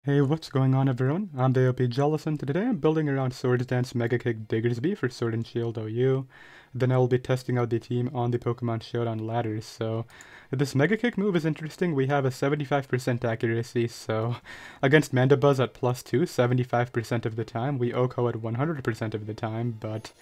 Hey, what's going on everyone? I'm the OP Jealous, and today I'm building around Swords Dance Mega Kick Diggersby for Sword and Shield OU. Then I will be testing out the team on the Pokemon Showdown ladders. So this Mega Kick move is interesting. We have a 75% accuracy, so against Mandibuzz at +2, 75% of the time. We OHKO at 100% of the time, but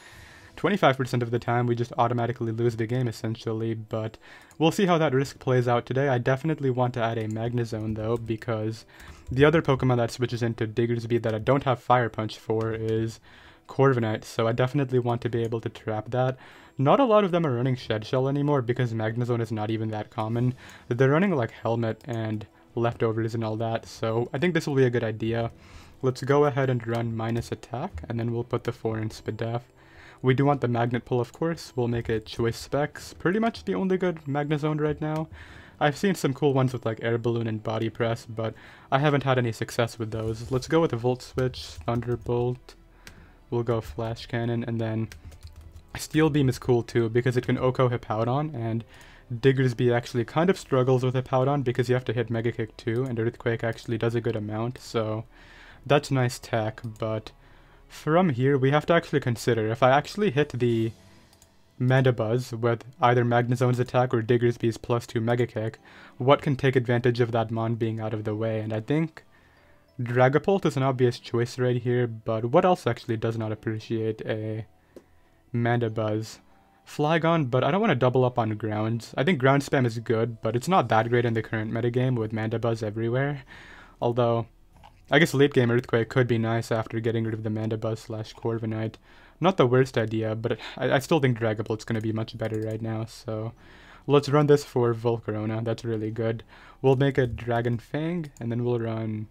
25% of the time we just automatically lose the game essentially, but we'll see how that risk plays out today. I definitely want to add a Magnezone though, because the other Pokemon that switches into Diggersby that I don't have Fire Punch for is Corviknight, so I definitely want to be able to trap that. Not a lot of them are running Shed Shell anymore because Magnezone is not even that common. They're running like Helmet and Leftovers and all that, so I think this will be a good idea. Let's go ahead and run minus attack, and then we'll put the 4 in Spadef. We do want the Magnet Pull, of course. We'll make it Choice Specs. Pretty much the only good Magnezone right now. I've seen some cool ones with like Air Balloon and Body Press, but I haven't had any success with those. Let's go with a Volt Switch, Thunderbolt. We'll go Flash Cannon, and then Steel Beam is cool too because it can OHKO Hippowdon, and Diggersby actually kind of struggles with Hippowdon because you have to hit Mega Kick too, and Earthquake actually does a good amount, so that's nice tech, but from here, we have to actually consider, if I actually hit the Mandibuzz with either Magnezone's attack or Diggersby's +2 Mega Kick, what can take advantage of that Mon being out of the way? And I think Dragapult is an obvious choice right here, but what else actually does not appreciate a Mandibuzz? Flygon, but I don't want to double up on grounds. I think ground spam is good, but it's not that great in the current metagame with Mandibuzz everywhere. Although I guess late game Earthquake could be nice after getting rid of the Mandibuzz / Corviknight. Not the worst idea, but I still think Dragapult's going to be much better right now, so let's run this for Volcarona. That's really good. We'll make a Dragon Fang, and then we'll run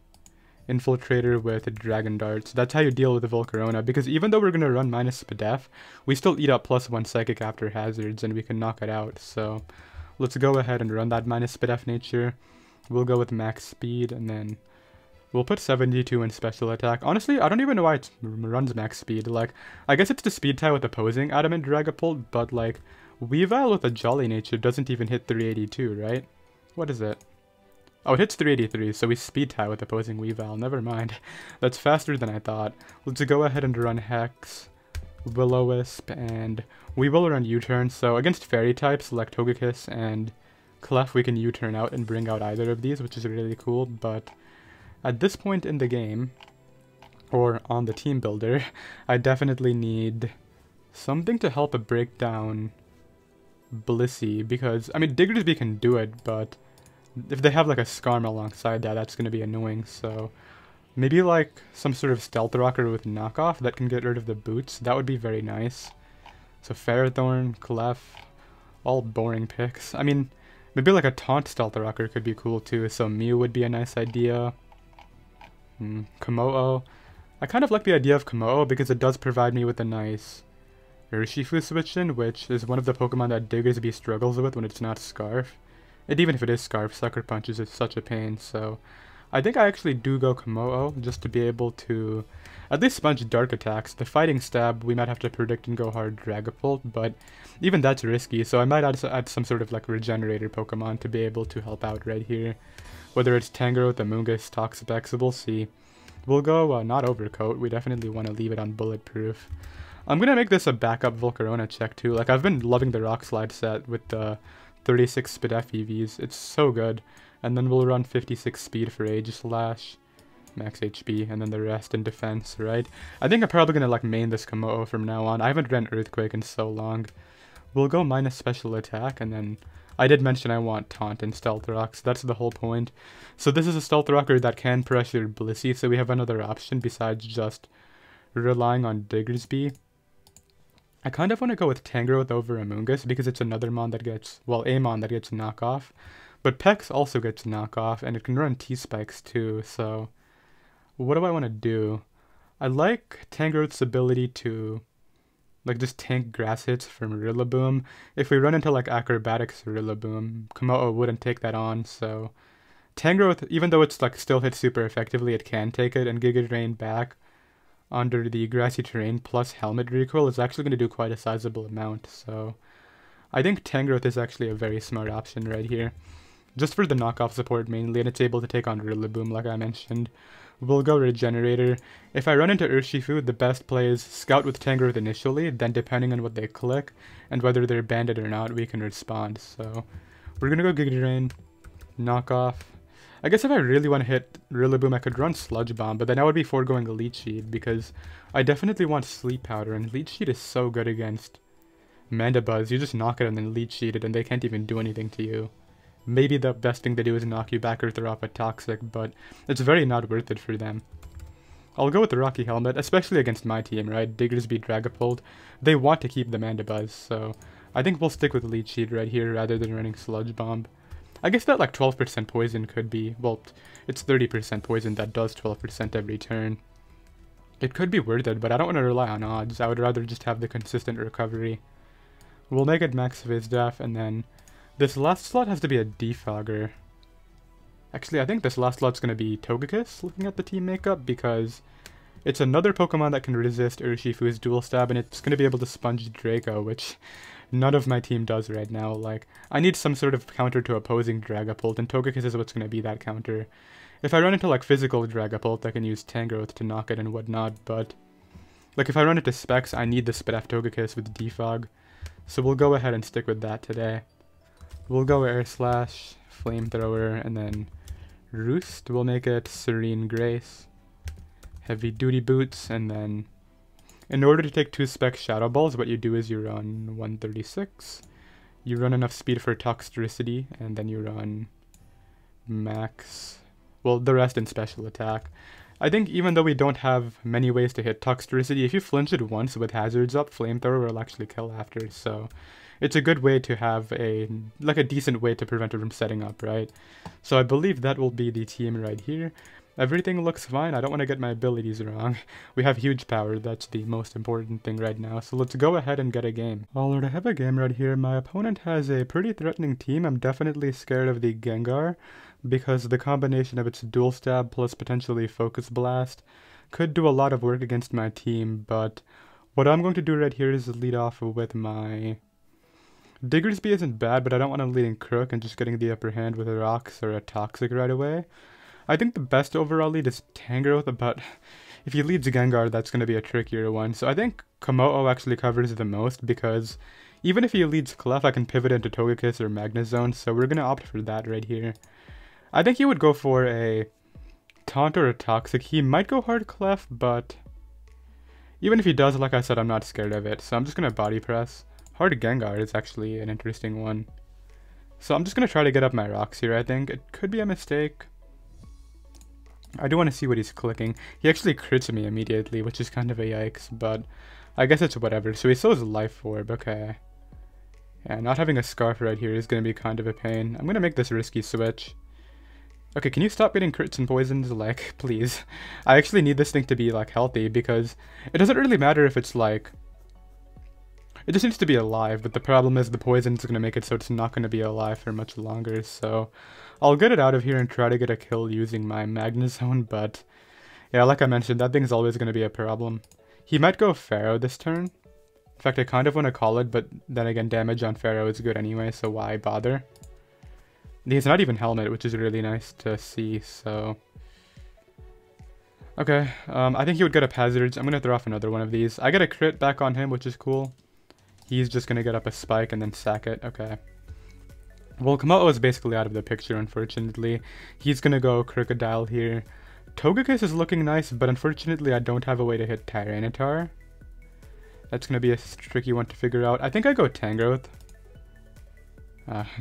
Infiltrator with Dragon Darts. That's how you deal with the Volcarona, because even though we're going to run minus Spadef, we still eat up +1 Psychic after hazards, and we can knock it out, so let's go ahead and run that minus Spadef nature. We'll go with max speed, and then we'll put 72 in special attack. Honestly, I don't even know why it runs max speed. Like, I guess it's the speed tie with opposing Adamant Dragapult, but like, Weavile with a Jolly Nature doesn't even hit 382, right? What is it? Oh, it hits 383, so we speed tie with opposing Weavile. Never mind. That's faster than I thought. Let's go ahead and run Hex, Will-O-Wisp, and we will run U-turn. So against fairy types like Togekiss and Clef, we can U-turn out and bring out either of these, which is really cool, but at this point in the game, or on the team builder, I definitely need something to help break down Blissey, because, I mean, Diggersby can do it, but if they have like a Skarm alongside that, that's going to be annoying, so maybe like some sort of Stealth Rocker with knockoff that can get rid of the boots, that would be very nice. So Ferrothorn, Clef, all boring picks. I mean, maybe like a Taunt Stealth Rocker could be cool too, so Mew would be a nice idea. Komodo. I kind of like the idea of Komodo because it does provide me with a nice Urshifu switch in, which is one of the Pokemon that Diggersby struggles with when it's not Scarf. And even if it is Scarf, Sucker Punch is such a pain, so I think I actually do go Komodo just to be able to at least sponge Dark attacks. The Fighting Stab, we might have to predict and go hard Dragapult, but even that's risky, so I might add some sort of like Regenerator Pokemon to be able to help out right here. Whether it's Tangrowth, Amoonguss, Toxapex, we'll see. We'll go not Overcoat. We definitely want to leave it on Bulletproof. I'm going to make this a backup Volcarona check too. Like, I've been loving the Rock Slide set with the 36 Spadef EVs. It's so good. And then we'll run 56 speed for Age Slash, max HP, and then the rest in defense, right? I think I'm probably going to like main this Komodo from now on. I haven't ran Earthquake in so long. We'll go minus special attack, and then I did mention I want Taunt and Stealth Rock, so that's the whole point. So this is a Stealth Rocker that can pressure Blissey, so we have another option besides just relying on Diggersby. I kind of want to go with Tangrowth over Amoonguss because it's another Mon that gets, well, a Mon that gets knockoff. But Pex also gets knockoff, and it can run T-Spikes too, so what do I want to do? I like Tangrowth's ability to like just tank grass hits from Rillaboom. If we run into like Acrobatics Rillaboom, Komodo wouldn't take that on, so Tangrowth, even though it's like still hits super effectively, it can take it, and Giga Drain back under the grassy terrain plus Helmet Recoil is actually going to do quite a sizable amount, so I think Tangrowth is actually a very smart option right here. just for the knockoff support mainly, and it's able to take on Rillaboom like I mentioned. We'll go Regenerator. If I run into Urshifu, the best play is Scout with Tangrowth initially, then depending on what they click, and whether they're banded or not, we can respond. So, we're gonna go Giga Drain, knockoff. I guess if I really want to hit Rillaboom, I could run Sludge Bomb, but then I would be foregoing a Leech Seed, because I definitely want Sleep Powder, and Leech Seed is so good against Mandibuzz. You just knock it and then Leech Seed it, and they can't even do anything to you. Maybe the best thing to do is knock you back or throw off a Toxic, but it's very not worth it for them. I'll go with the Rocky Helmet, especially against my team, right? Diggersby, Dragapult. They want to keep the Mandibuzz, so I think we'll stick with Leech Seed right here rather than running Sludge Bomb. I guess that like 12% poison could be, well, it's 30% poison that does 12% every turn. It could be worth it, but I don't want to rely on odds. I would rather just have the consistent recovery. We'll make it Max Vizdaff, and then this last slot has to be a Defogger. Actually, I think this last slot's going to be Togekiss, looking at the team makeup, because it's another Pokemon that can resist Urshifu's Dual Stab, and it's going to be able to Sponge Draco, which none of my team does right now. Like, I need some sort of counter to opposing Dragapult, and Togekiss is what's going to be that counter. If I run into, like, physical Dragapult, I can use Tangrowth to knock it and whatnot, but like, if I run into Specs, I need the Spit Togekiss with Defog. So we'll go ahead and stick with that today. We'll go Air Slash, Flamethrower, and then Roost. We'll make it Serene Grace, Heavy Duty Boots, and then in order to take 2 Spec Shadow Balls, what you do is you run 136. You run enough speed for Toxtricity, and then you run Max, well, the rest in Special Attack. I think even though we don't have many ways to hit Toxtricity, if you flinch it once with Hazards up, Flamethrower will actually kill after, so it's a good way to have a decent way to prevent it from setting up, right? So I believe that will be the team right here. Everything looks fine. I don't want to get my abilities wrong. We have huge power. That's the most important thing right now. So let's go ahead and get a game. Alright, I have a game right here. My opponent has a pretty threatening team. I'm definitely scared of the Gengar, because the combination of its Dual Stab plus potentially Focus Blast could do a lot of work against my team, but what I'm going to do right here is lead off with my Diggersby. Isn't bad, but I don't want him leading Crook and just getting the upper hand with a Rocks or a Toxic right away. I think the best overall lead is Tangrowth, but if he leads Gengar, that's going to be a trickier one. So I think Komodo actually covers the most, because even if he leads Clef, I can pivot into Togekiss or Magnezone, so we're going to opt for that right here. I think he would go for a Taunt or a Toxic. He might go hard Clef, but even if he does, like I said, I'm not scared of it. So I'm just going to Body Press. Hard Gengar is actually an interesting one. So I'm just going to try to get up my Rocks here, I think. It could be a mistake. I do want to see what he's clicking. He actually crits me immediately, which is kind of a yikes, but I guess it's whatever. So he still has a Life Orb, okay. Yeah, not having a Scarf right here is going to be kind of a pain. I'm going to make this risky switch. Okay, can you stop getting crits and poisons? Like, please. I actually need this thing to be, like, healthy, because it doesn't really matter if it's, like, it just needs to be alive, but the problem is the poison is going to make it so it's not going to be alive for much longer, so I'll get it out of here and try to get a kill using my Magnezone, but yeah, like I mentioned, that thing's always going to be a problem. He might go Pharaoh this turn. In fact, I kind of want to call it, but then again, damage on Pharaoh is good anyway, so why bother? He's not even Helmet, which is really nice to see, so okay, I think he would get up Hazards. I'm going to throw off another one of these. I get a crit back on him, which is cool. He's just going to get up a Spike and then sack it. Okay. Well, Komodo is basically out of the picture, unfortunately. He's going to go Crocodile here. Togekiss is looking nice, but unfortunately I don't have a way to hit Tyranitar. That's going to be a tricky one to figure out. I think I go Tangrowth.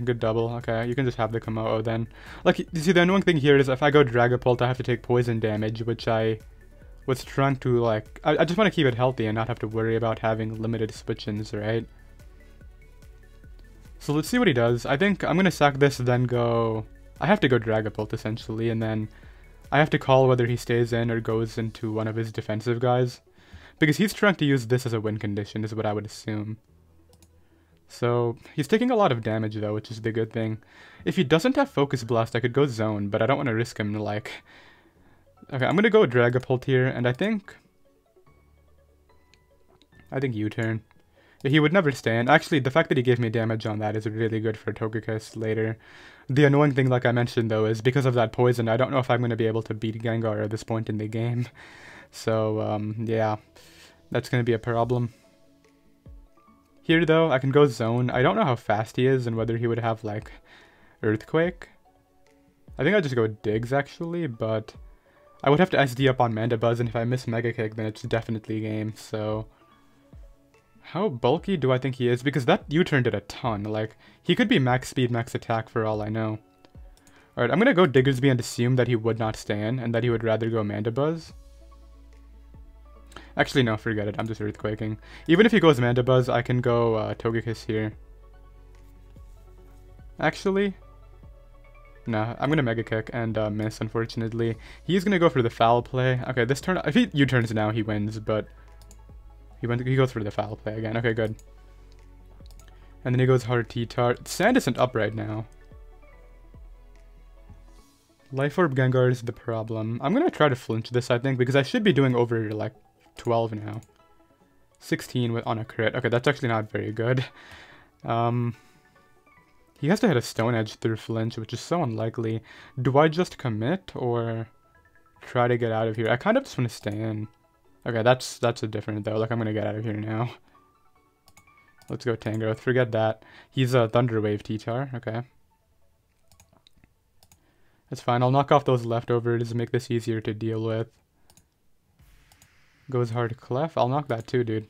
Good double. Okay, you can just have the Komodo then. Like, you see, the annoying thing here is if I go Dragapult, I have to take poison damage, which I was trying to, like, I just want to keep it healthy and not have to worry about having limited switch-ins, right? So let's see what he does. I think I'm going to sack this, then go, I have to go Dragapult essentially, and then I have to call whether he stays in or goes into one of his defensive guys, because he's trying to use this as a win condition is what I would assume. So he's taking a lot of damage though, which is the good thing. If he doesn't have Focus Blast, I could go Zone, but I don't want to risk him, like, okay, I'm going to go Dragapult here, and I think U-turn. He would never stand. Actually, the fact that he gave me damage on that is really good for Togekiss later. The annoying thing, like I mentioned though, is because of that poison, I don't know if I'm going to be able to beat Gengar at this point in the game. So, yeah, that's going to be a problem. Here though, I can go Zone. I don't know how fast he is and whether he would have, like, Earthquake. I think I'll just go Diggs, actually, but I would have to SD up on Mandibuzz, and if I miss Mega Kick, then it's definitely game, so... How bulky do I think he is? Because that U-turn did a ton. Like, he could be max speed, max attack for all I know. Alright, I'm gonna go Diggersby and assume that he would not stand, and that he would rather go Mandibuzz. Actually, no, forget it. I'm just Earthquaking. Even if he goes Mandibuzz, I can go Togekiss here. Actually... Nah, I'm gonna Mega Kick and miss, unfortunately. He's gonna go for the foul play. Okay, this turn... If he U-turns now, he wins, but... He goes for the foul play again. Okay, good. And then he goes hard T-Tart. Sand isn't up right now. Life Orb Gengar is the problem. I'm gonna try to flinch this, I think, because I should be doing over, like, 12 now. 16 on a crit. Okay, that's actually not very good. He has to hit a Stone Edge through flinch, which is so unlikely. Do I just commit, or try to get out of here? I kind of just want to stay in. Okay, that's a different though. Like, I'm gonna get out of here now. Let's go Tangrowth. Forget that. He's a Thunder Wave T-Tar. Okay. That's fine. I'll knock off those leftovers to make this easier to deal with. Goes hard Clef. I'll knock that too, dude.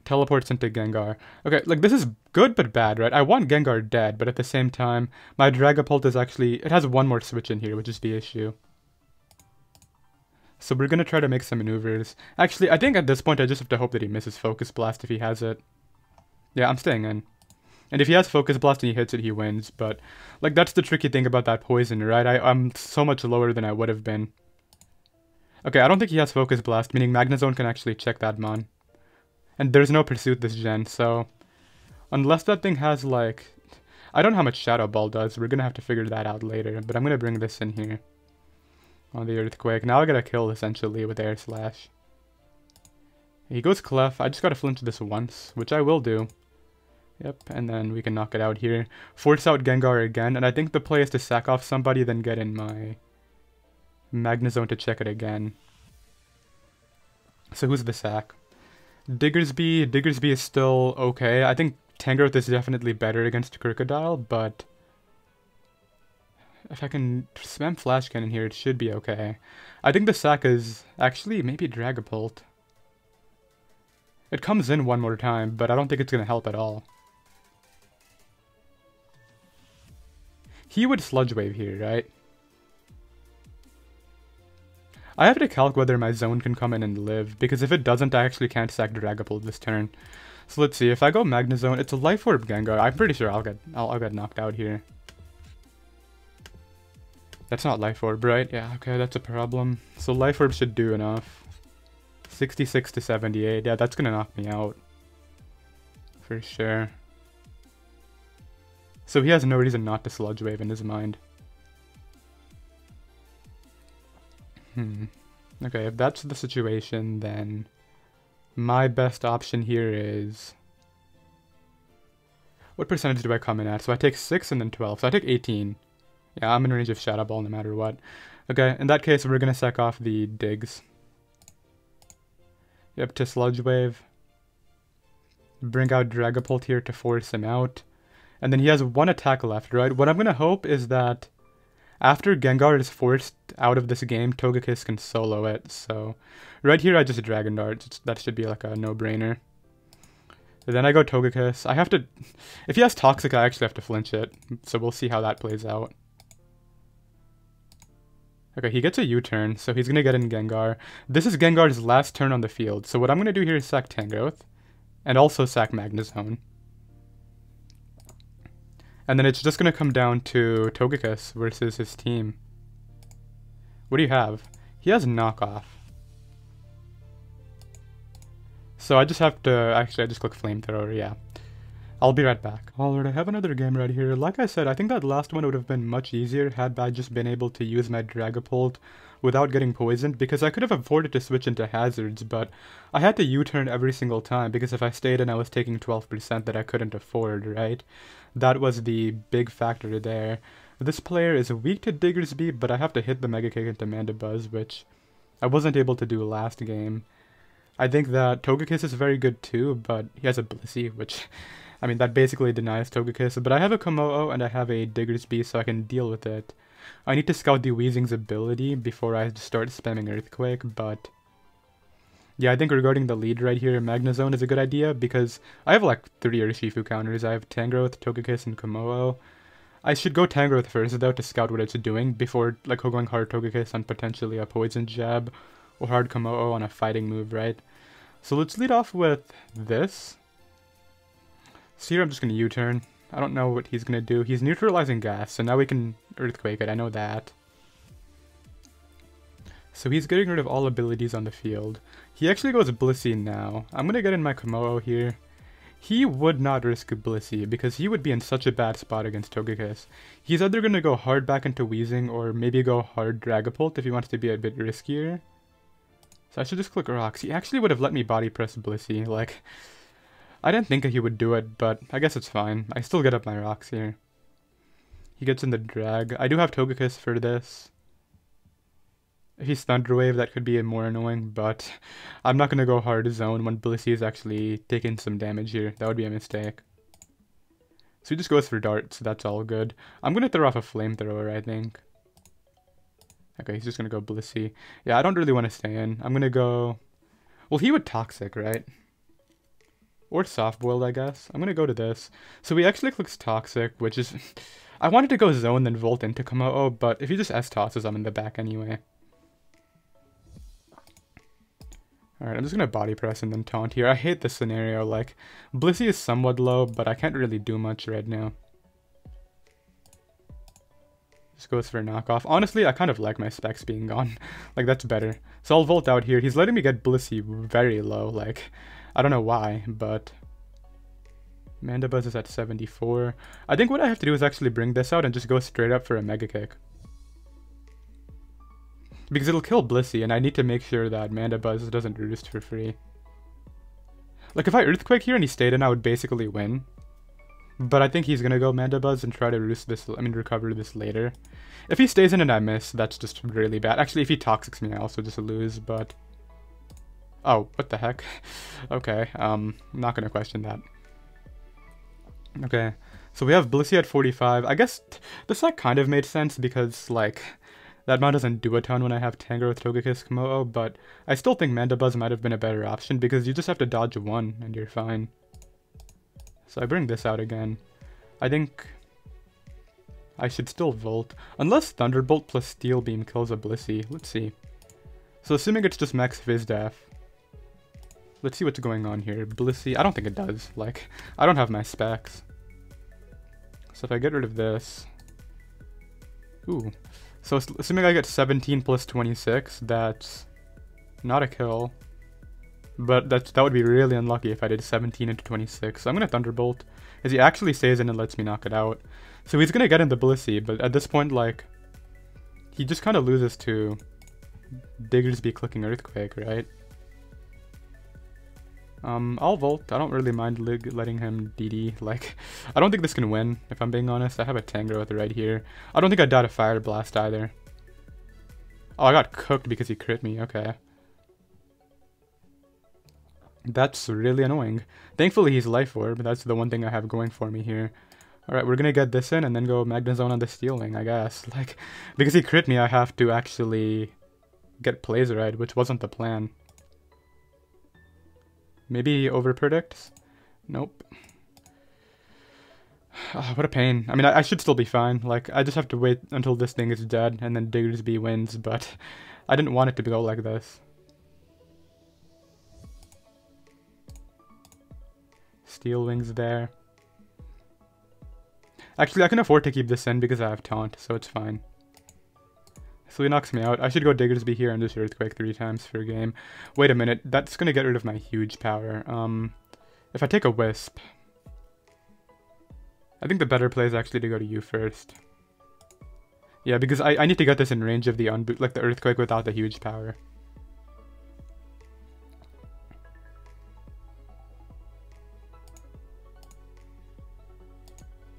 Teleports into Gengar. Okay, like, this is good but bad, right? I want Gengar dead, but at the same time, my Dragapult is actually... It has one more switch in here, which is the issue. So we're gonna try to make some maneuvers. Actually, I think at this point I just have to hope that he misses Focus Blast if he has it. Yeah, I'm staying in. And if he has Focus Blast and he hits it, he wins. But, like, that's the tricky thing about that poison, right? I'm so much lower than I would have been. Okay, I don't think he has Focus Blast, meaning Magnezone can actually check that mon. And there's no Pursuit this gen, so... Unless that thing has, like... I don't know how much Shadow Ball does. We're gonna have to figure that out later. But I'm gonna bring this in here. On the Earthquake. Now I gotta kill, essentially, with Air Slash. He goes Clef. I just gotta flinch this once, which I will do. Yep, and then we can knock it out here. Force out Gengar again, and I think the play is to sack off somebody, then get in my Magnezone to check it again. So who's the sack? Diggersby. Diggersby is still okay. I think Tangrowth is definitely better against Crocodile, but... If I can spam Flash Cannon here, it should be okay. I think the sack is actually maybe Dragapult. It comes in one more time, but I don't think it's going to help at all. He would Sludge Wave here, right? I have to calc whether my zone can come in and live, because if it doesn't, I actually can't sack Dragapult this turn. So let's see, if I go Magnezone, it's a Life Orb Gengar. I'm pretty sure I'll get knocked out here. That's not Life Orb, right? Yeah, okay, that's a problem. So Life Orb should do enough. 66 to 78. Yeah, that's gonna knock me out. For sure. So he has no reason not to Sludge Wave in his mind. Okay, if that's the situation, then my best option here is... What percentage do I come in at? So I take 6 and then 12. So I take 18. Yeah, I'm in range of Shadow Ball no matter what. Okay, in that case, we're gonna sack off the Diggs. Yep, to Sludge Wave. Bring out Dragapult here to force him out. And then he has one attack left, right? What I'm gonna hope is that after Gengar is forced out of this game, Togekiss can solo it. So right here, I just Dragon Dart. That should be like a no-brainer. Then I go Togekiss. I have to... If he has Toxic, I actually have to flinch it. So we'll see how that plays out. Okay, he gets a U-turn, so he's going to get in Gengar. This is Gengar's last turn on the field, so what I'm going to do here is sack Tangrowth, and also sack Magnezone. And then it's just going to come down to Togekiss versus his team. What do you have? He has Knockoff. So I just have to... Actually, I just click Flamethrower, yeah. I'll be right back. Alright, I have another game right here. Like I said, I think that last one would have been much easier had I just been able to use my Dragapult without getting poisoned, because I could have afforded to switch into hazards, but I had to U-turn every single time, because if I stayed and I was taking 12% that I couldn't afford, right? That was the big factor there. This player is weak to Diggersby, but I have to hit the Mega Kick into Mandibuzz, which I wasn't able to do last game. I think that Togekiss is very good too, but he has a Blissey, which, I mean, that basically denies Togekiss. But I have a Kommo-o and I have a Diggersby, so I can deal with it. I need to scout the Weezing's ability before I start spamming Earthquake, but yeah, I think regarding the lead right here, Magnezone is a good idea, because I have like 3 Urshifu counters. I have Tangrowth, Togekiss, and Kommo-o. I should go Tangrowth first, though, to scout what it's doing, before like going hard Togekiss on potentially a Poison Jab, or hard Kommo-o on a fighting move, right? So let's lead off with this. So here I'm just going to U-turn. I don't know what he's going to do. He's neutralizing gas, so now we can Earthquake it. I know that. So he's getting rid of all abilities on the field. He actually goes Blissey now. I'm going to get in my Kommo-o here. He would not risk Blissey, because he would be in such a bad spot against Togekiss. He's either going to go hard back into Weezing, or maybe go hard Dragapult if he wants to be a bit riskier. So I should just click Rocks. He actually would have let me body press Blissey. Like, I didn't think he would do it, but I guess it's fine. I still get up my Rocks here. He gets in the Drag. I do have Togekiss for this. If he's Thunder Wave, that could be more annoying, but I'm not going to go hard Zone when Blissey is actually taking some damage here. That would be a mistake. So he just goes for Dart, so that's all good. I'm going to throw off a Flamethrower, I think. Okay, he's just going to go Blissey. Yeah, I don't really want to stay in. I'm going to go... Well, he would Toxic, right? Or Soft Boiled, I guess. I'm going to go to this. So he actually clicks Toxic, which is... I wanted to go Zone, then Volt into Kommo-o, but if he just S-tosses, I'm in the back anyway. Alright, I'm just going to Body Press and then Taunt here. I hate this scenario. Like, Blissey is somewhat low, but I can't really do much right now. Just goes for a knockoff. Honestly, I kind of like my specs being gone. Like, that's better. So I'll Volt out here. He's letting me get Blissey very low. Like, I don't know why, but... Mandibuzz is at 74. I think what I have to do is actually bring this out and just go straight up for a Mega Kick. Because it'll kill Blissey, and I need to make sure that Mandibuzz doesn't roost for free. Like, if I Earthquake here and he stayed in, I would basically win. But I think he's gonna go Mandibuzz and try to roost this, recover this later. If he stays in and I miss, that's just really bad. Actually, if he Toxics me, I also just lose, but... Oh, what the heck? Okay, I'm not gonna question that. Okay, so we have Blissey at 45. I guess this, like, kind of made sense because, like... That mod doesn't do a ton when I have Tangrowth, Togekiss, Kommo-o, but I still think Mandibuzz might have been a better option because you just have to dodge one and you're fine. So I bring this out again. I think I should still Volt. Unless Thunderbolt plus Steel Beam kills a Blissey. Let's see. So assuming it's just Max Fizdef. Let's see what's going on here. Blissey, I don't think it does. Like, I don't have my specs. So if I get rid of this... Ooh. So assuming I get 17 plus 26, that's not a kill. But that would be really unlucky if I did 17 into 26. So I'm going to Thunderbolt. As he actually stays in and lets me knock it out. So he's going to get into Blissey, but at this point, like, he just kind of loses to Diggersby clicking Earthquake, right? I'll Volt. I don't really mind letting him DD. Like, I don't think this can win, if I'm being honest. I have a Tangrowth right here. I don't think I died a Fire Blast either. Oh, I got cooked because he crit me. Okay. That's really annoying. Thankfully, he's Life Orb. That's the one thing I have going for me here. Alright, we're gonna get this in and then go Magnezone on the Steel Wing, I guess. Like, because he crit me, I have to actually get Plazeride, which wasn't the plan. Maybe he overpredicts? Nope. Oh, what a pain. I mean, I should still be fine. Like, I just have to wait until this thing is dead and then Diggersby wins, but I didn't want it to go like this. Steel Wings there. Actually, I can afford to keep this in because I have Taunt, so it's fine. So he knocks me out. I should go Diggersby here and just Earthquake 3 times for a game. Wait a minute, that's gonna get rid of my huge power. If I take a Wisp, I think the better play is actually to go to you first. Yeah, because I need to get this in range of the like the Earthquake without the huge power.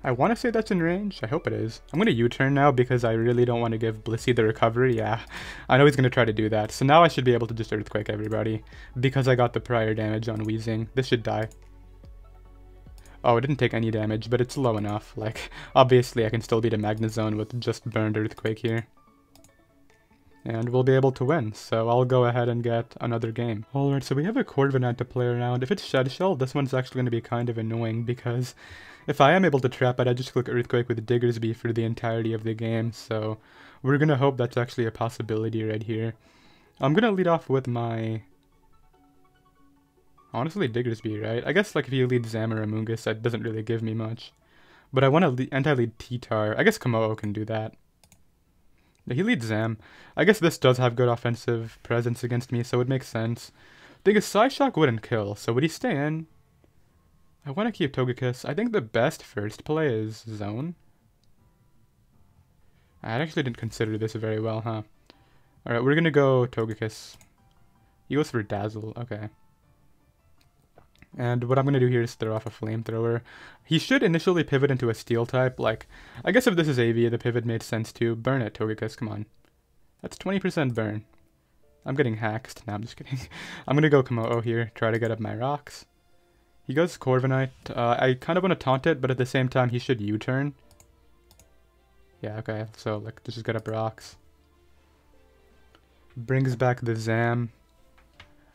I want to say that's in range. I hope it is. I'm going to U-turn now because I really don't want to give Blissey the recovery. Yeah, I know he's going to try to do that. So now I should be able to just Earthquake everybody because I got the prior damage on Weezing. This should die. Oh, it didn't take any damage, but it's low enough. Like, obviously I can still beat a Magnezone with just burned Earthquake here. And we'll be able to win, so I'll go ahead and get another game. Alright, so we have a Corviknight to play around. If it's Shed Shell, this one's actually going to be kind of annoying because if I am able to trap it, I just click Earthquake with Diggersby for the entirety of the game, so we're going to hope that's actually a possibility right here. I'm going to lead off with my... honestly, Diggersby, right? I guess like if you lead Zam or Amoonguss, that doesn't really give me much. But I want to anti-lead T-Tar. I guess Komodo can do that. Yeah, he leads Zam. I guess this does have good offensive presence against me, so it makes sense. Thing is, Psyshock wouldn't kill, so would he stay in? I want to keep Togekiss. I think the best first play is Zone. I actually didn't consider this very well, huh? Alright, we're gonna go Togekiss. He goes for Dazzle, okay. And what I'm going to do here is throw off a Flamethrower. He should initially pivot into a Steel type. Like, I guess if this is AV, the pivot made sense too. Burn it, Togekiss, come on. That's 20% burn. I'm getting hacked. Nah, I'm just kidding. I'm going to go Komodo here, try to get up my rocks. He goes Corviknight. I kind of want to taunt it, but at the same time, he should U-turn. Yeah, okay, so like, just get up rocks. Brings back the Zam.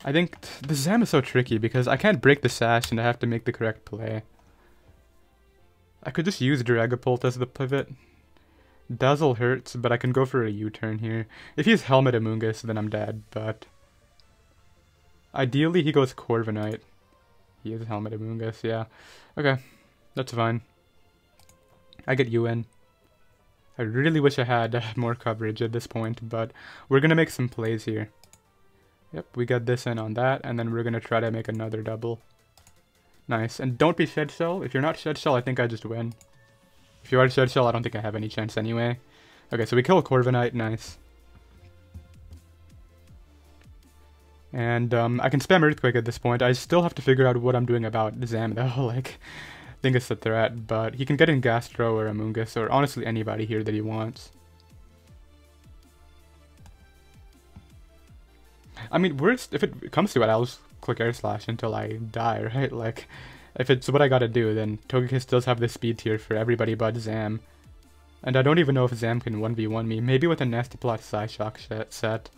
I think the Zam is so tricky because I can't break the Sash and I have to make the correct play. I could just use Dragapult as the pivot. Dazzle hurts, but I can go for a U-turn here. If he's Helmet Amoonguss, then I'm dead, but... ideally, he goes Corviknight. He is Helmet Amoonguss, yeah. Okay, that's fine. I get you in. I really wish I had more coverage at this point, but we're gonna make some plays here. Yep, we got this in on that, and then we're going to try to make another double. Nice. And don't be Shed Shell. If you're not Shed Shell, I think I just win. If you are Shed Shell, I don't think I have any chance anyway. Okay, so we kill Corviknight. Nice. And I can spam Earthquake at this point. I still have to figure out what I'm doing about Zam, though. Like, I think it's a threat, but he can get in Gastro or Amoonguss, or honestly anybody here that he wants. I mean, worst, if it comes to it, I'll just click Air Slash until I die, right? Like, if it's what I gotta do, then Togekiss does have the speed tier for everybody but Zam. And I don't even know if Zam can 1v1 me, maybe with a Nasty Plot Psyshock set.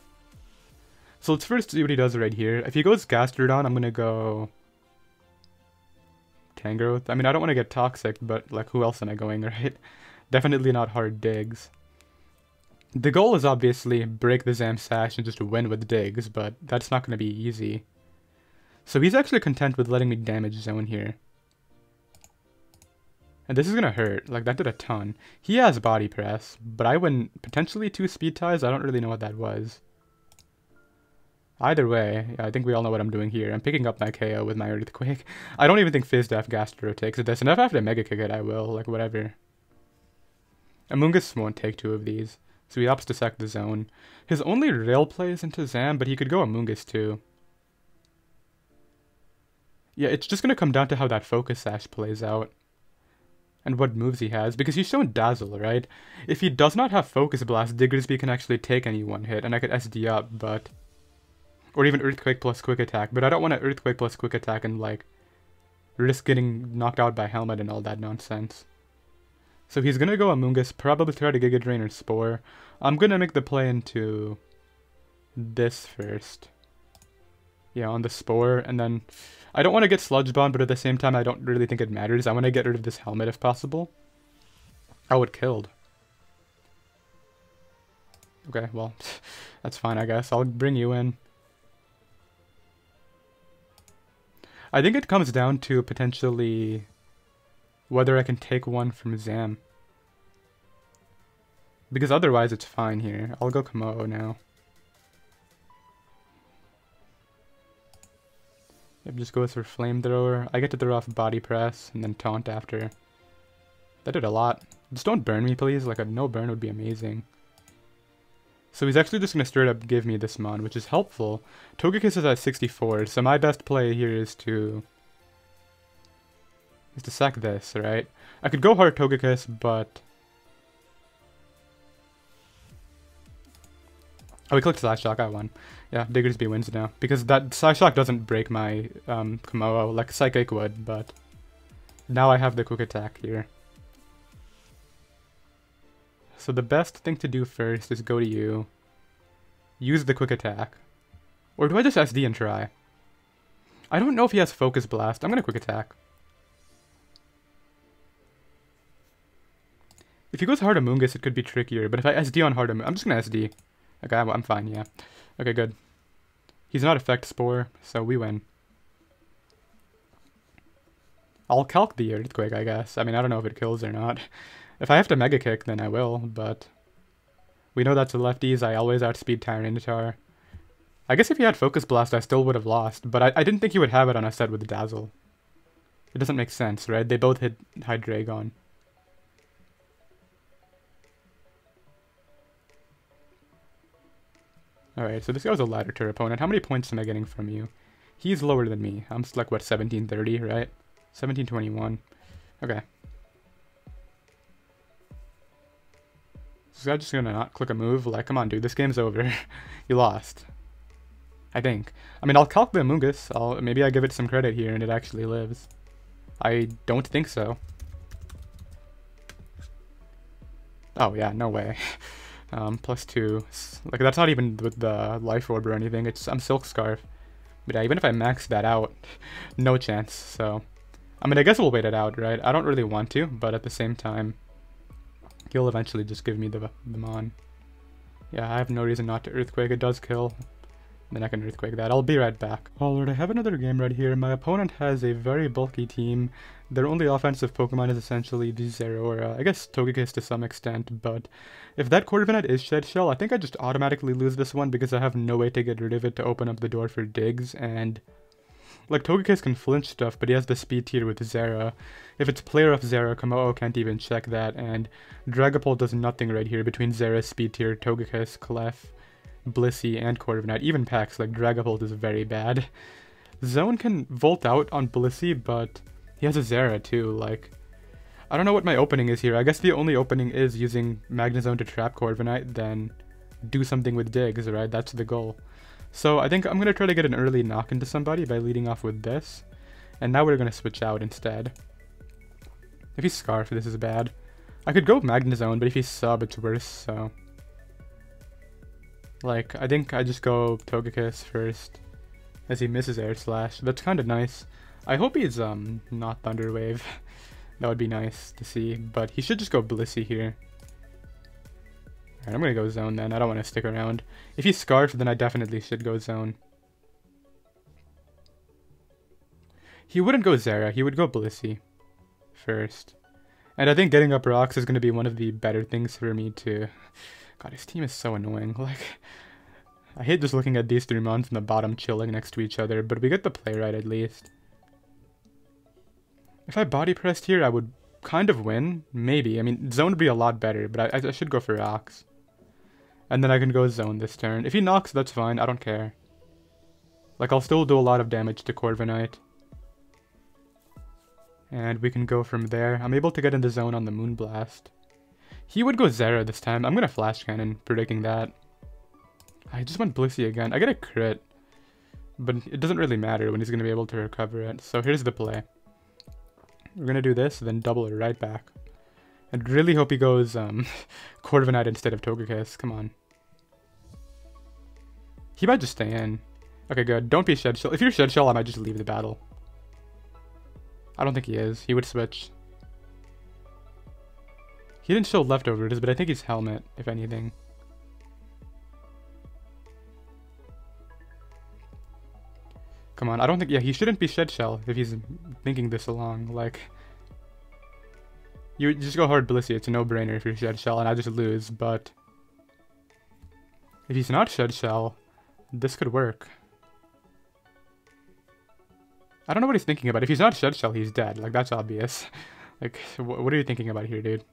So let's first see what he does right here. If he goes Gastrodon, I'm gonna go... Tangrowth. I mean, I don't want to get Toxic, but, like, who else am I going, right? Definitely not Hard Digs. The goal is obviously break the Zam Sash and just win with digs, but that's not going to be easy. So he's actually content with letting me damage Zone here. And this is going to hurt. Like, that did a ton. He has Body Press, but I win potentially 2 Speed Ties. I don't really know what that was. Either way, I think we all know what I'm doing here. I'm picking up my KO with my Earthquake. I don't even think Fizdef Gastro takes this, and if I have to Mega Kick it, I will. Like, whatever. Amoonguss won't take 2 of these. So he opts to sack the Zone. His only rail play is into Zam, but he could go Amoonguss too. Yeah, it's just going to come down to how that Focus Sash plays out. And what moves he has, because he's shown Dazzle, right? If he does not have Focus Blast, Diggersby can actually take any one hit, and I could SD up, but... or even Earthquake plus Quick Attack, but I don't want to Earthquake plus Quick Attack and, like, risk getting knocked out by Helmet and all that nonsense. So he's going to go Amoonguss, probably try to Giga Drain or Spore. I'm going to make the play into this first. Yeah, on the Spore, and then... I don't want to get Sludge Bomb, but at the same time, I don't really think it matters. I want to get rid of this Helmet if possible. Oh, it killed. Okay, well, that's fine, I guess. I'll bring you in. I think it comes down to potentially... whether I can take one from Zam. Because otherwise it's fine here. I'll go Komodo now. It just goes for Flamethrower. I get to throw off Body Press and then Taunt after. That did a lot. Just don't burn me, please. Like, a no burn would be amazing. So he's actually just going to straight up give me this Mon, which is helpful. Togekiss is at 64, so my best play here is to sack this, right? I could go hard Togekiss, but... Oh, he clicked Psy Shock, I won. Yeah, Diggersby wins now. Because that Psy Shock doesn't break my Komodo like Psychic would, but... Now I have the quick attack here. So the best thing to do first is go to you. Use the quick attack. Or do I just SD and try? I don't know if he has Focus Blast. I'm gonna quick attack. If he goes hard Amoonguss, it could be trickier, but if I SD on hard I'm just gonna SD. Okay, I'm fine, yeah. Okay, good. He's not Effect Spore, so we win. I'll calc the Earthquake, I guess. I mean, I don't know if it kills or not. If I have to Mega Kick, then I will, but... We know that's the lefties, I always outspeed Tyranitar. I guess if he had Focus Blast, I still would have lost, but I didn't think he would have it on a set with Dazzle. It doesn't make sense, right? They both hit Hydreigon. Alright, so this guy was a ladder tier opponent. How many points am I getting from you? He's lower than me. I'm just like, what, 1730, right? 1721. Okay. This guy's just gonna not click a move? Like, come on, dude, this game's over. You lost. I think. I mean, I'll calc the Amoonguss. Maybe I give it some credit here and it actually lives. I don't think so. Oh, yeah, no way. +2. Like, that's not even with the Life Orb or anything. I'm Silk Scarf. But yeah, even if I max that out, no chance. So, I mean, I guess we'll wait it out, right? I don't really want to, but at the same time, he'll eventually just give me the Mon. Yeah, I have no reason not to Earthquake. It does kill. Then I can Earthquake that. I'll be right back. Alright, I have another game right here. My opponent has a very bulky team. Their only offensive Pokemon is essentially the Zeraora. I guess Togekiss to some extent, but if that Corviknight is Shed Shell, I think I just automatically lose this one because I have no way to get rid of it to open up the door for digs, and... Like, Togekiss can flinch stuff, but he has the speed tier with Zera. If it's player of Zera, Komodo can't even check that, and Dragapult does nothing right here between Zera's speed tier, Togekiss, Clef, Blissey, and Corviknight. Even packs like Dragapult is very bad. Zone can Volt out on Blissey, but he has a Zera too, like... I don't know what my opening is here. I guess the only opening is using Magnezone to trap Corviknight, then do something with Digs, right? That's the goal. So I think I'm going to try to get an early knock into somebody by leading off with this. And now we're going to switch out instead. If he's Scarf, this is bad. I could go Magnezone, but if he's Sub, it's worse, so... Like, I think I just go Togekiss first, as he misses Air Slash. That's kind of nice. I hope he's, not Thunder Wave. That would be nice to see, but he should just go Blissey here. Alright, I'm gonna go Zone then. I don't want to stick around. If he's Scarf, then I definitely should go Zone. He wouldn't go Zera. He would go Blissey first. And I think getting up rocks is going to be one of the better things for me to... God, his team is so annoying. Like, I hate just looking at these three mons in the bottom chilling next to each other, but we get the play right at least. If I body pressed here, I would kind of win. Maybe. I mean, Zone would be a lot better, but I should go for rocks. And then I can go Zone this turn. If he knocks, that's fine. I don't care. Like, I'll still do a lot of damage to Corviknight. And we can go from there. I'm able to get in the zone on the Moonblast. He would go Zera this time. I'm going to Flash Cannon, predicting that. I just went Blissey again. I get a crit. But it doesn't really matter when he's going to be able to recover it. So here's the play. We're going to do this, then double it right back. I'd really hope he goes Corviknight instead of Togekiss. Come on. He might just stay in. Okay, good. Don't be Shed Shell. If you're Shed Shell, I might just leave the battle. I don't think he is. He would switch. He didn't show leftovers, but I think he's Helmet, if anything. Come on, I don't think... Yeah, he shouldn't be Shed Shell if he's thinking this along. Like... You just go hard Blissey. It's a no-brainer if you're Shed Shell, and I just lose, but... If he's not Shed Shell, this could work. I don't know what he's thinking about. If he's not Shed Shell, he's dead. Like, that's obvious. Like, what are you thinking about here, dude?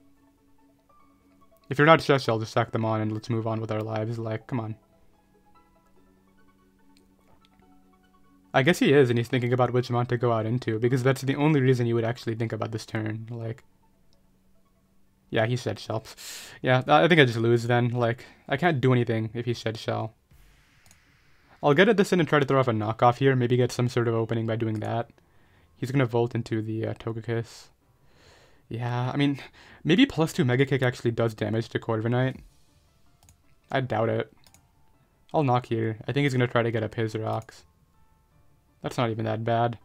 If you're not Shed Shell, just sack them on and let's move on with our lives. Like, come on. I guess he is, and he's thinking about which mount to go out into, because that's the only reason you would actually think about this turn. Like, yeah, he Shed Shell. Yeah, I think I just lose then. Like, I can't do anything if he Shed Shell. I'll get at this in and try to throw off a knockoff here, maybe get some sort of opening by doing that. He's gonna Volt into the Togekiss. Yeah, I mean, maybe +2 Mega Kick actually does damage to Corviknight. I doubt it. I'll knock here. I think he's gonna try to get up his rocks. That's not even that bad.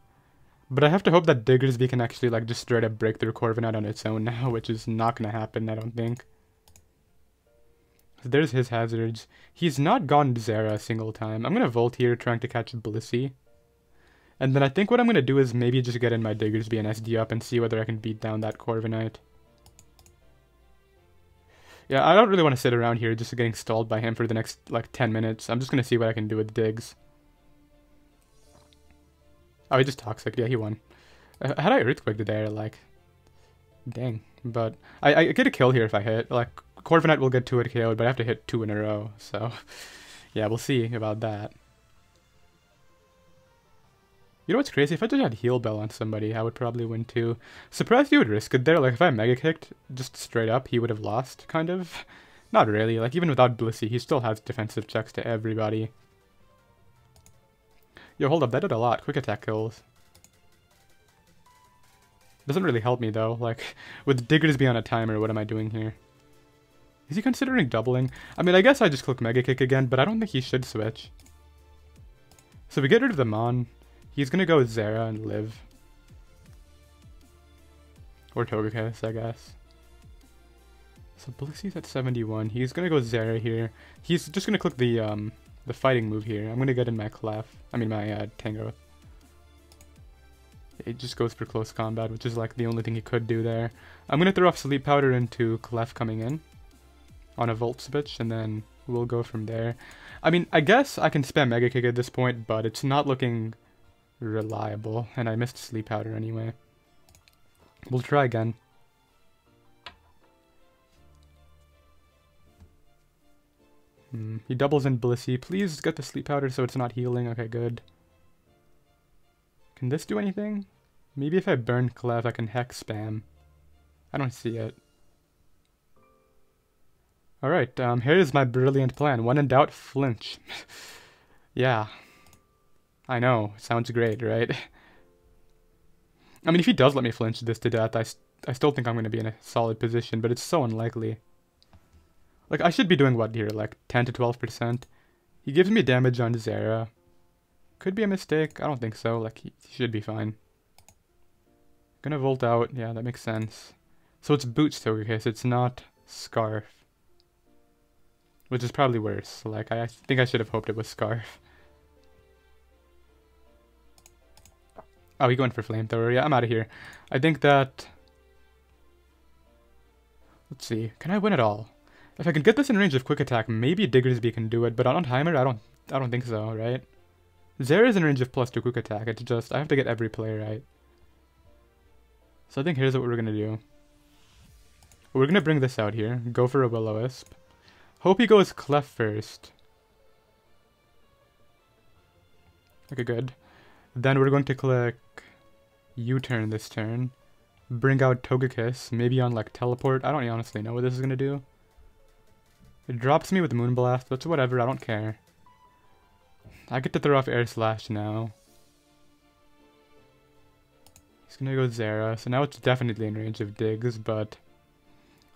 But I have to hope that Diggersby can actually like just straight up break through Corviknight on its own now, which is not gonna happen, I don't think. There's his hazards. He's not gone Zera a single time. I'm gonna Volt here trying to catch Blissey. And then I think what I'm going to do is maybe just get in my Diggersby and SD up and see whether I can beat down that Corviknight. Yeah, I don't really want to sit around here just getting stalled by him for the next, like, 10 minutes. I'm just going to see what I can do with Diggs. Oh, he just Toxic. Yeah, he won. Had I Earthquake there, like... Dang. But I get a kill here if I hit. Like, Corviknight will get 2 KO'd, but I have to hit 2 in a row. So, yeah, we'll see about that. You know what's crazy? If I just had Heal Bell on somebody, I would probably win too. Surprised he would risk it there. Like, if I Mega Kicked just straight up, he would have lost, kind of. Not really. Like, even without Blissey, he still has defensive checks to everybody. Yo, hold up. That did a lot. Quick attack kills. Doesn't really help me, though. Like, with Diggersby on a timer, what am I doing here? Is he considering doubling? I mean, I guess I just click Mega Kick again, but I don't think he should switch. So we get rid of the Mon. He's gonna go with Zera and live. Or Togekiss, I guess. So Blissey's at 71. He's gonna go Zera here. He's just gonna click the fighting move here. I'm gonna get in my Clef. I mean my Tangrowth. It just goes for close combat, which is like the only thing he could do there. I'm gonna throw off Sleep Powder into Clef coming in on a Volt switch, and then we'll go from there. I mean, I guess I can spam Mega Kick at this point, but it's not looking reliable, and I missed Sleep Powder anyway. We'll try again. He doubles in Blissey. Please get the Sleep Powder so it's not healing. Okay, good. Can this do anything? Maybe if I burn Clef, I can Hex spam. I don't see it. Alright, here's my brilliant plan. When in doubt, flinch. Yeah. I know, sounds great, right? I mean, if he does let me flinch this to death, I still think I'm going to be in a solid position, but it's so unlikely. Like, I should be doing what here, like 10 to 12%? He gives me damage on Zera. Could be a mistake, I don't think so, like, he should be fine. Gonna Volt out, yeah, that makes sense. So it's Boots Togekiss, it's not Scarf. Which is probably worse, like, I think I should have hoped it was Scarf. Oh, he went for Flamethrower. Yeah, I'm out of here. I think that... Let's see. Can I win it all? If I can get this in range of Quick Attack, maybe Diggersby can do it, but on Timer, I don't think so, right? Zera is in range of +2 Quick Attack. It's just, I have to get every play right. So I think here's what we're going to do. We're going to bring this out here. Go for a Will-O-Wisp. Hope he goes Clef first. Okay, good. Then we're going to click U-turn this turn. Bring out Togekiss, maybe on like Teleport. I don't honestly know what this is going to do. It drops me with Moonblast, but whatever, I don't care. I get to throw off Air Slash now. He's going to go Zera, so now it's definitely in range of Diggs, but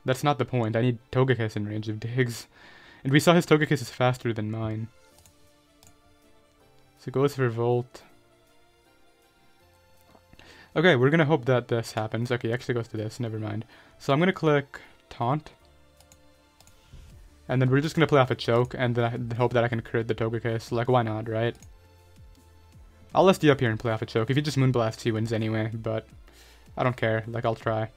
that's not the point. I need Togekiss in range of Diggs. And we saw his Togekiss is faster than mine. So it goes for Volt. Okay, we're going to hope that this happens. Okay, it actually goes to this. Never mind. So I'm going to click Taunt. And then we're just going to play off a Choke, and then I hope that I can crit the Togekiss. Like, why not, right? I'll SD up here and play off a Choke. If he just Moonblasts, he wins anyway, but I don't care. Like, I'll try.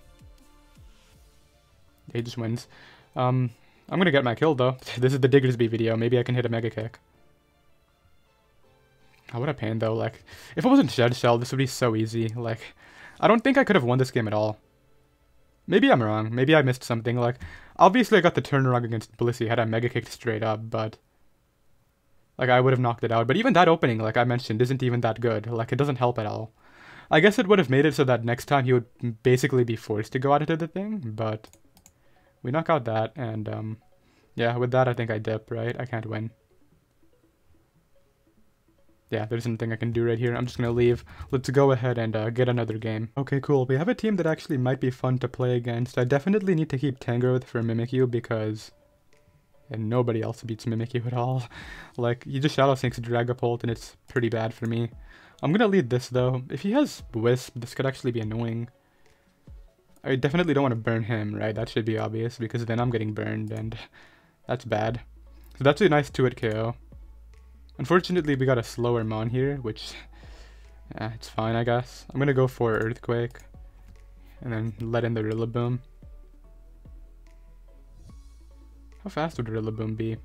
He just wins. I'm going to get my kill, though. This is the Diggersby video. Maybe I can hit a Mega Kick. Oh, what a pain, though. Like, if it wasn't Shed Shell, this would be so easy. Like, I don't think I could have won this game at all. Maybe I'm wrong. Maybe I missed something. Like, obviously I got the turn wrong against Blissey had I Mega Kicked straight up, but... Like, I would have knocked it out. But even that opening, like I mentioned, isn't even that good. Like, it doesn't help at all. I guess it would have made it so that next time he would basically be forced to go out into the thing, but... We knock out that, and, yeah, with that I think I dip, right? I can't win. Yeah, there's nothing I can do right here. I'm just gonna leave. Let's go ahead and get another game. Okay, cool. We have a team that actually might be fun to play against. I definitely need to keep Tangrowth for Mimikyu because... And nobody else beats Mimikyu at all. Like, he just Shadow Sinks Dragapult and it's pretty bad for me. I'm gonna lead this though. If he has Wisp, this could actually be annoying. I definitely don't want to burn him, right? That should be obvious because then I'm getting burned and that's bad. So that's a nice 2-hit KO. Unfortunately, we got a slower Mon here, which, it's fine, I guess. I'm gonna go for Earthquake, and then let in the Rillaboom. How fast would Rillaboom be?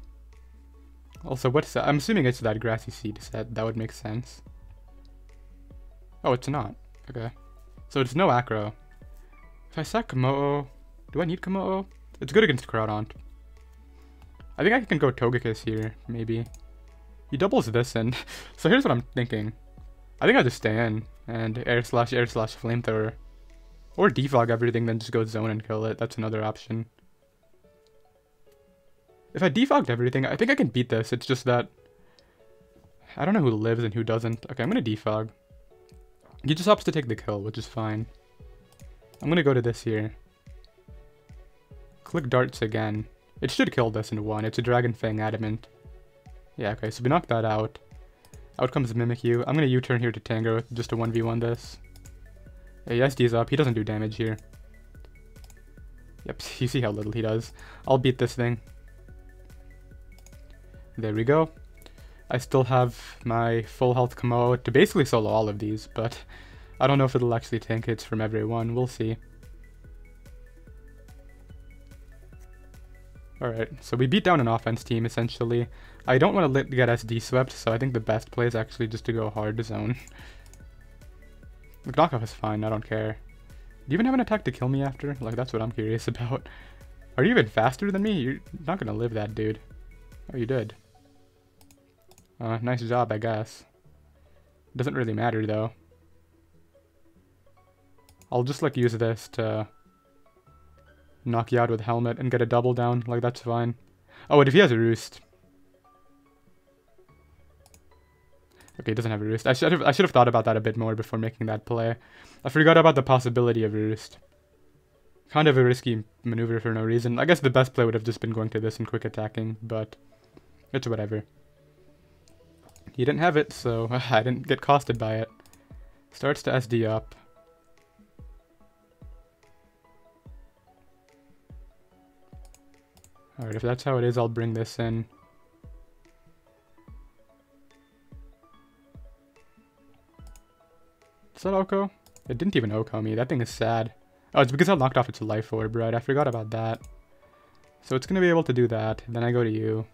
Also, what's that? I'm assuming it's that Grassy Seed set. That would make sense. Oh, it's not. Okay. So it's no Acro. If I sack Komodo, do I need Komodo? It's good against Groudon. I think I can go Togekiss here, maybe. He doubles this in. So here's what I'm thinking. I think I just stay in and air slash flamethrower. Or defog everything, then just go zone and kill it. That's another option. If I defogged everything, I think I can beat this. It's just that... I don't know who lives and who doesn't. Okay, I'm gonna defog. He just opts to take the kill, which is fine. I'm gonna go to this here. Click darts again. It should kill this in one. It's a Dragon Fang Adamant. Yeah, okay, so we knocked that out. Out comes Mimikyu. I'm gonna U-turn here to Tangrowth just to 1v1 this. Yeah, SD's up. He doesn't do damage here. Yep, you see how little he does. I'll beat this thing. There we go. I still have my full health Komodo to basically solo all of these, but I don't know if it'll actually tank hits from everyone. We'll see. Alright, so we beat down an offense team, essentially. I don't want to get SD swept, so I think the best play is actually just to go hard zone. The knockoff is fine, I don't care. Do you even have an attack to kill me after? Like, that's what I'm curious about. Are you even faster than me? You're not gonna live that, dude. Oh, you did. Nice job, I guess. Doesn't really matter, though. I'll just, like, use this to knock you out with Helmet and get a double down. Like, that's fine. Oh, and if he has a Roost. Okay, he doesn't have a Roost. I should have thought about that a bit more before making that play. I forgot about the possibility of a Roost. Kind of a risky maneuver for no reason. I guess the best play would have just been going to this and quick attacking, but it's whatever. He didn't have it, so I didn't get costed by it. Starts to SD up. Alright, if that's how it is, I'll bring this in. Is that Oko? It didn't even Oko me. That thing is sad. Oh, it's because I knocked off its life orb, right? I forgot about that. So it's going to be able to do that. Then I go to you.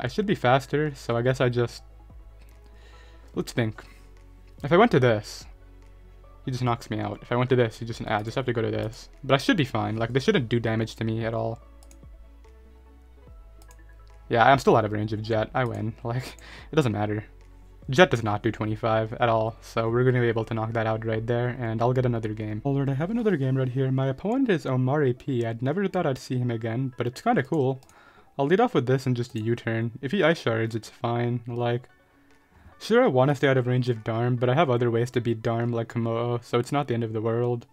I should be faster, so I guess I just... Let's think. If I went to this, he just knocks me out. If I went to this, he just... I just have to go to this. But I should be fine. Like, this shouldn't do damage to me at all. Yeah, I'm still out of range of Jet. I win. Like, it doesn't matter. Jet does not do 25 at all, so we're going to be able to knock that out right there, and I'll get another game. Alright, I have another game right here. My opponent is Omari P. I'd never thought I'd see him again, but it's kind of cool. I'll lead off with this and just a U-turn. If he Ice Shards, it's fine. Like, sure, I want to stay out of range of Darm, but I have other ways to beat Darm, like Komodo, so it's not the end of the world.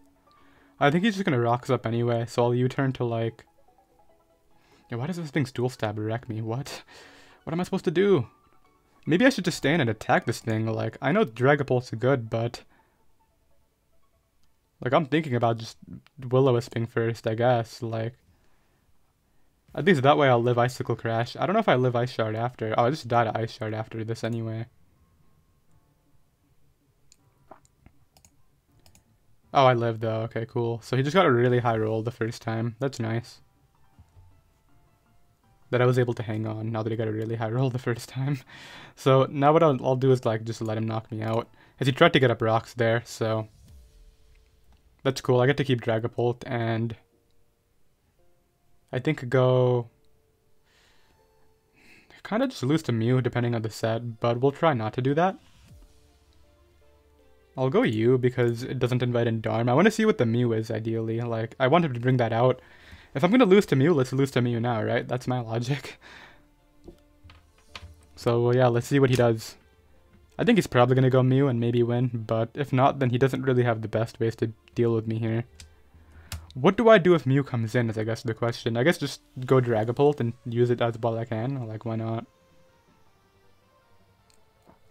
I think he's just going to Rocks up anyway, so I'll U-turn to, like... Yeah, why does this thing's Dual Stab wreck me? What? What am I supposed to do? Maybe I should just stand and attack this thing. Like, I know Dragapult's good, but... Like, I'm thinking about just Will-O-Wisping first, I guess. Like... At least that way I'll live Icicle Crash. I don't know if I live Ice Shard after. Oh, I just died of Ice Shard after this anyway. Oh, I lived though. Okay, cool. So he just got a really high roll the first time. That's nice. That I was able to hang on now that he got a really high roll the first time. So now what I'll do is like just let him knock me out. As he tried to get up rocks there, so... That's cool. I get to keep Dragapult, and I think go... kind of just lose to Mew depending on the set, but we'll try not to do that. I'll go U because it doesn't invite in Darm. I want to see what the Mew is, ideally. Like, I want him to bring that out. If I'm going to lose to Mew, let's lose to Mew now, right? That's my logic. So, yeah, let's see what he does. I think he's probably going to go Mew and maybe win, but if not, then he doesn't really have the best ways to deal with me here. What do I do if Mew comes in is, I guess, the question. I guess just go Dragapult and use it as well I can. Like, why not?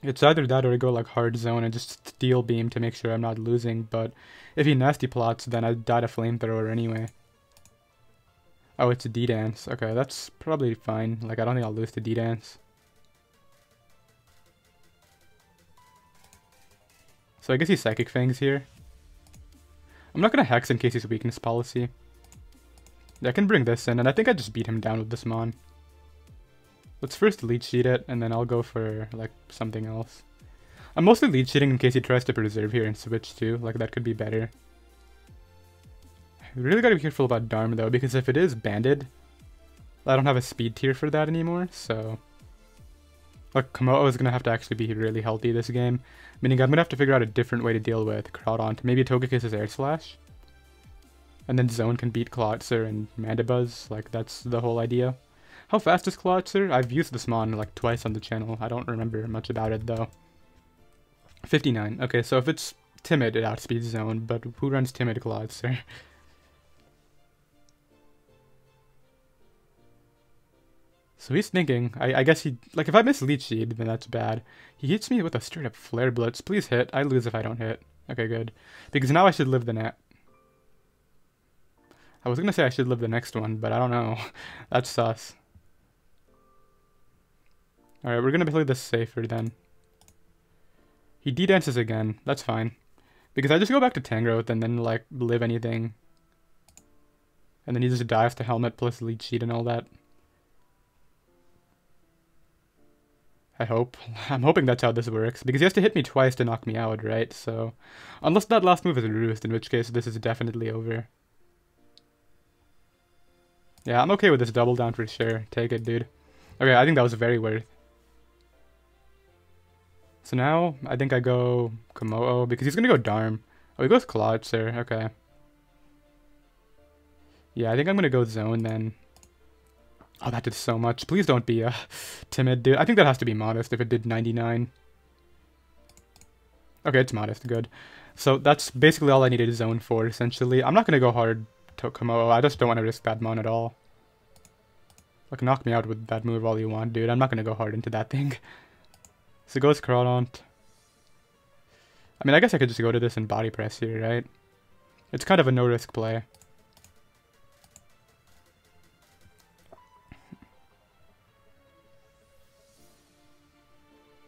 It's either that or I go like hard zone and just steel beam to make sure I'm not losing, but if he nasty plots, then I die to flamethrower anyway. Oh, it's a D-Dance. Okay, that's probably fine. Like, I don't think I'll lose to D-Dance. So I guess he Psychic Fangs here. I'm not gonna Hex in case he's weakness policy. I can bring this in, and I think I just beat him down with this Mon. Let's first Leech Seed it, and then I'll go for, like, something else. I'm mostly Leech Seeding in case he tries to preserve here and switch too. Like, that could be better. We really gotta be careful about Darm, though, because if it is banded, I don't have a speed tier for that anymore, so... Like, Komodo is gonna have to actually be really healthy this game, meaning I'm gonna have to figure out a different way to deal with Groudon. Maybe Togekiss Air Slash? And then Zone can beat Clotzer and Mandibuzz, like, that's the whole idea. How fast is Clotzer? I've used this Mon like twice on the channel. I don't remember much about it though. 59. Okay, so if it's Timid, it outspeeds Zone, but who runs Timid Clotzer? So he's thinking, I guess he, like if I miss Leech Seed, then that's bad. He hits me with a straight up Flare Blitz. Please hit. I lose if I don't hit. Okay, good. Because now I should live the net. I was gonna say I should live the next one, but I don't know. That's sus. Alright, we're gonna play this safer then. He D-dances again. That's fine. Because I just go back to Tangrowth and then, like, live anything. And then he just dives to Helmet plus Leech Seed and all that. I hope. I'm hoping that's how this works. Because he has to hit me twice to knock me out, right? So, unless that last move is a Roost, in which case this is definitely over. Yeah, I'm okay with this double down for sure. Take it, dude. Okay, I think that was very worth. So now, I think I go Komodo, because he's gonna go Darm. Oh, he goes Clotzer, okay. Yeah, I think I'm gonna go Zone then. Oh, that did so much. Please don't be Timid, dude. I think that has to be Modest if it did 99. Okay, it's Modest, good. So that's basically all I needed Zone for, essentially. I'm not gonna go hard to Komodo. I just don't want to risk that Mon at all. Like, knock me out with that move all you want, dude. I'm not gonna go hard into that thing. So it goes Groudon. I mean, I guess I could just go to this and body press here, right? It's kind of a no-risk play.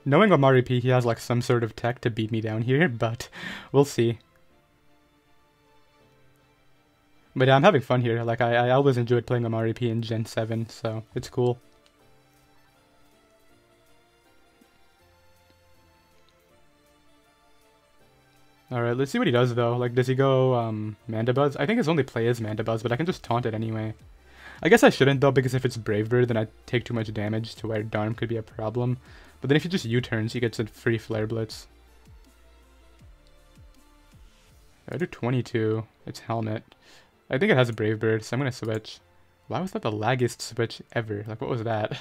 Knowing Omari P, he has like some sort of tech to beat me down here, but we'll see. But yeah, I'm having fun here. Like, I always enjoyed playing Omari P in Gen 7, so it's cool. Alright, let's see what he does though. Like, does he go Mandibuzz? I think his only play is Mandibuzz, but I can just taunt it anyway. I guess I shouldn't though, because if it's Brave Bird, then I take too much damage to where Darm could be a problem. But then if he just U-turns, he gets a free Flare Blitz. I do 22. It's Helmet. I think it has a Brave Bird, so I'm gonna switch. Why was that the laggiest switch ever? Like, what was that?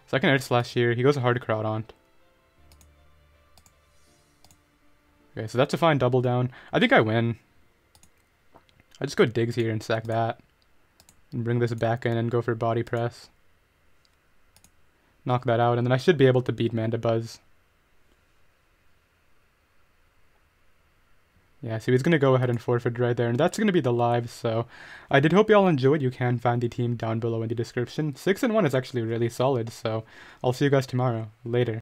So I can Air Slash here. He goes a hard Groudon. Okay, so that's a fine double down. I think I win. I just go Diggs here and sack that. And bring this back in and go for body press. Knock that out, and then I should be able to beat Mandibuzz. Yeah, so he's going to go ahead and forfeit right there, and that's going to be the live, so I did hope y'all enjoyed. You can find the team down below in the description. 6-1 is actually really solid, so I'll see you guys tomorrow. Later.